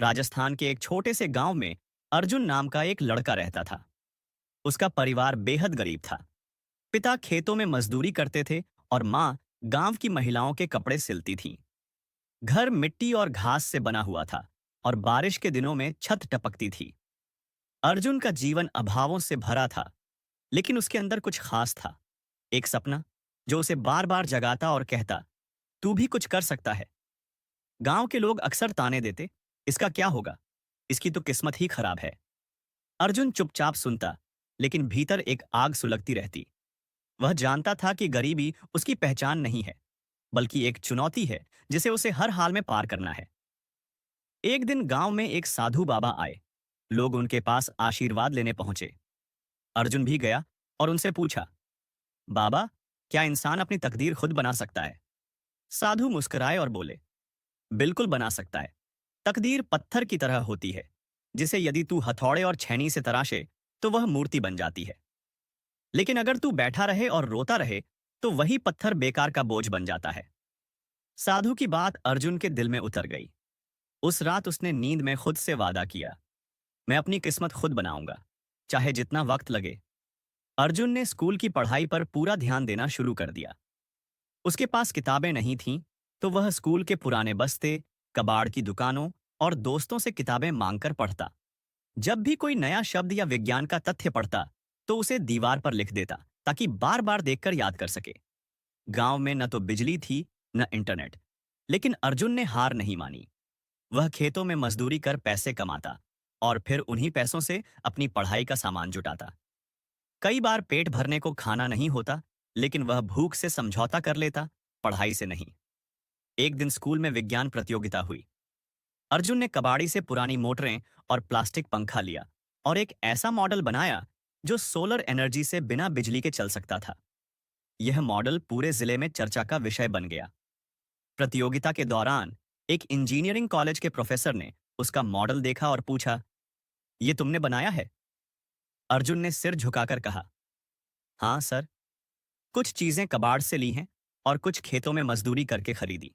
राजस्थान के एक छोटे से गांव में अर्जुन नाम का एक लड़का रहता था। उसका परिवार बेहद गरीब था। पिता खेतों में मजदूरी करते थे और माँ गांव की महिलाओं के कपड़े सिलती थीं। घर मिट्टी और घास से बना हुआ था और बारिश के दिनों में छत टपकती थी। अर्जुन का जीवन अभावों से भरा था, लेकिन उसके अंदर कुछ खास था। एक सपना जो उसे बार बार जगाता और कहता, तू भी कुछ कर सकता है। गांव के लोग अक्सर ताने देते, इसका क्या होगा, इसकी तो किस्मत ही खराब है। अर्जुन चुपचाप सुनता, लेकिन भीतर एक आग सुलगती रहती। वह जानता था कि गरीबी उसकी पहचान नहीं है, बल्कि एक चुनौती है जिसे उसे हर हाल में पार करना है। एक दिन गांव में एक साधु बाबा आए। लोग उनके पास आशीर्वाद लेने पहुंचे। अर्जुन भी गया और उनसे पूछा, बाबा, क्या इंसान अपनी तकदीर खुद बना सकता है? साधु मुस्कुराए और बोले, बिल्कुल बना सकता है। तकदीर पत्थर की तरह होती है, जिसे यदि तू हथौड़े और छेनी से तराशे तो वह मूर्ति बन जाती है। लेकिन अगर तू बैठा रहे और रोता रहे तो वही पत्थर बेकार का बोझ बन जाता है। साधु की बात अर्जुन के दिल में उतर गई। उस रात उसने नींद में खुद से वादा किया, मैं अपनी किस्मत खुद बनाऊंगा, चाहे जितना वक्त लगे। अर्जुन ने स्कूल की पढ़ाई पर पूरा ध्यान देना शुरू कर दिया। उसके पास किताबें नहीं थीं, तो वह स्कूल के पुराने बस्ते, कबाड़ की दुकानों और दोस्तों से किताबें मांगकर पढ़ता। जब भी कोई नया शब्द या विज्ञान का तथ्य पढ़ता तो उसे दीवार पर लिख देता, ताकि बार बार देखकर याद कर सके। गांव में न तो बिजली थी, न इंटरनेट, लेकिन अर्जुन ने हार नहीं मानी। वह खेतों में मजदूरी कर पैसे कमाता और फिर उन्हीं पैसों से अपनी पढ़ाई का सामान जुटाता। कई बार पेट भरने को खाना नहीं होता, लेकिन वह भूख से समझौता कर लेता, पढ़ाई से नहीं। एक दिन स्कूल में विज्ञान प्रतियोगिता हुई। अर्जुन ने कबाड़ी से पुरानी मोटरें और प्लास्टिक पंखा लिया और एक ऐसा मॉडल बनाया जो सोलर एनर्जी से बिना बिजली के चल सकता था। यह मॉडल पूरे जिले में चर्चा का विषय बन गया। प्रतियोगिता के दौरान एक इंजीनियरिंग कॉलेज के प्रोफेसर ने उसका मॉडल देखा और पूछा, यह तुमने बनाया है? अर्जुन ने सिर झुकाकर कहा, हाँ सर, कुछ चीजें कबाड़ से ली हैं और कुछ खेतों में मजदूरी करके खरीदी।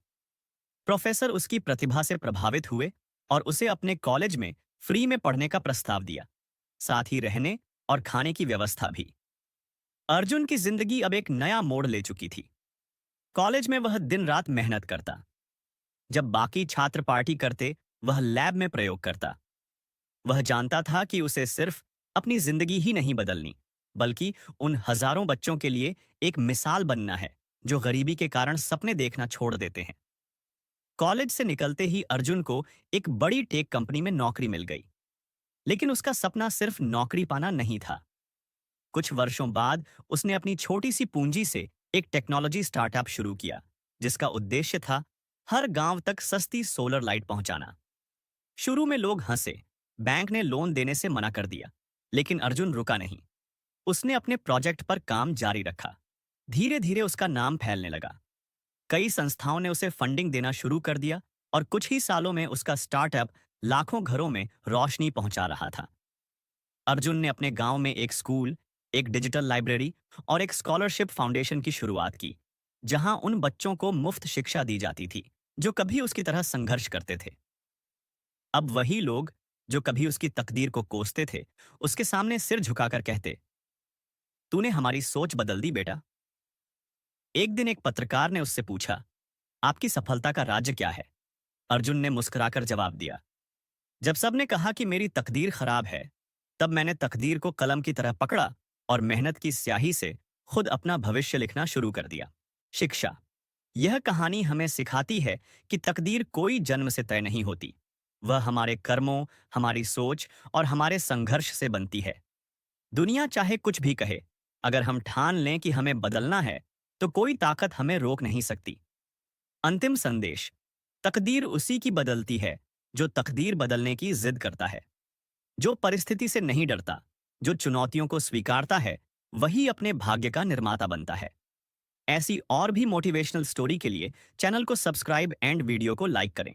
प्रोफेसर उसकी प्रतिभा से प्रभावित हुए और उसे अपने कॉलेज में फ्री में पढ़ने का प्रस्ताव दिया, साथ ही रहने और खाने की व्यवस्था भी। अर्जुन की जिंदगी अब एक नया मोड़ ले चुकी थी। कॉलेज में वह दिन रात मेहनत करता। जब बाकी छात्र पार्टी करते, वह लैब में प्रयोग करता। वह जानता था कि उसे सिर्फ अपनी जिंदगी ही नहीं बदलनी, बल्कि उन हजारों बच्चों के लिए एक मिसाल बनना है जो गरीबी के कारण सपने देखना छोड़ देते हैं। कॉलेज से निकलते ही अर्जुन को एक बड़ी टेक कंपनी में नौकरी मिल गई। लेकिन उसका सपना सिर्फ नौकरी पाना नहीं था। कुछ वर्षों बाद उसने अपनी छोटी सी पूंजी से एक टेक्नोलॉजी स्टार्टअप शुरू किया, जिसका उद्देश्य था हर गांव तक सस्ती सोलर लाइट पहुंचाना। शुरू में लोग हंसे, बैंक ने लोन देने से मना कर दिया, लेकिन अर्जुन रुका नहीं। उसने अपने प्रोजेक्ट पर काम जारी रखा। धीरे धीरे उसका नाम फैलने लगा। कई संस्थाओं ने उसे फंडिंग देना शुरू कर दिया और कुछ ही सालों में उसका स्टार्टअप लाखों घरों में रोशनी पहुंचा रहा था। अर्जुन ने अपने गांव में एक स्कूल, एक डिजिटल लाइब्रेरी और एक स्कॉलरशिप फाउंडेशन की शुरुआत की, जहां उन बच्चों को मुफ्त शिक्षा दी जाती थी जो कभी उसकी तरह संघर्ष करते थे। अब वही लोग जो कभी उसकी तकदीर को कोसते थे, उसके सामने सिर झुकाकर कहते, तूने हमारी सोच बदल दी बेटा। एक दिन एक पत्रकार ने उससे पूछा, आपकी सफलता का राज्य क्या है? अर्जुन ने मुस्कुराकर जवाब दिया, जब सबने कहा कि मेरी तकदीर खराब है, तब मैंने तकदीर को कलम की तरह पकड़ा और मेहनत की स्याही से खुद अपना भविष्य लिखना शुरू कर दिया। शिक्षा। यह कहानी हमें सिखाती है कि तकदीर कोई जन्म से तय नहीं होती। वह हमारे कर्मों, हमारी सोच और हमारे संघर्ष से बनती है। दुनिया चाहे कुछ भी कहे, अगर हम ठान लें कि हमें बदलना है, तो कोई ताकत हमें रोक नहीं सकती। अंतिम संदेश। तकदीर उसी की बदलती है जो तकदीर बदलने की जिद करता है। जो परिस्थिति से नहीं डरता, जो चुनौतियों को स्वीकारता है, वही अपने भाग्य का निर्माता बनता है। ऐसी और भी मोटिवेशनल स्टोरी के लिए चैनल को सब्सक्राइब एंड वीडियो को लाइक करें।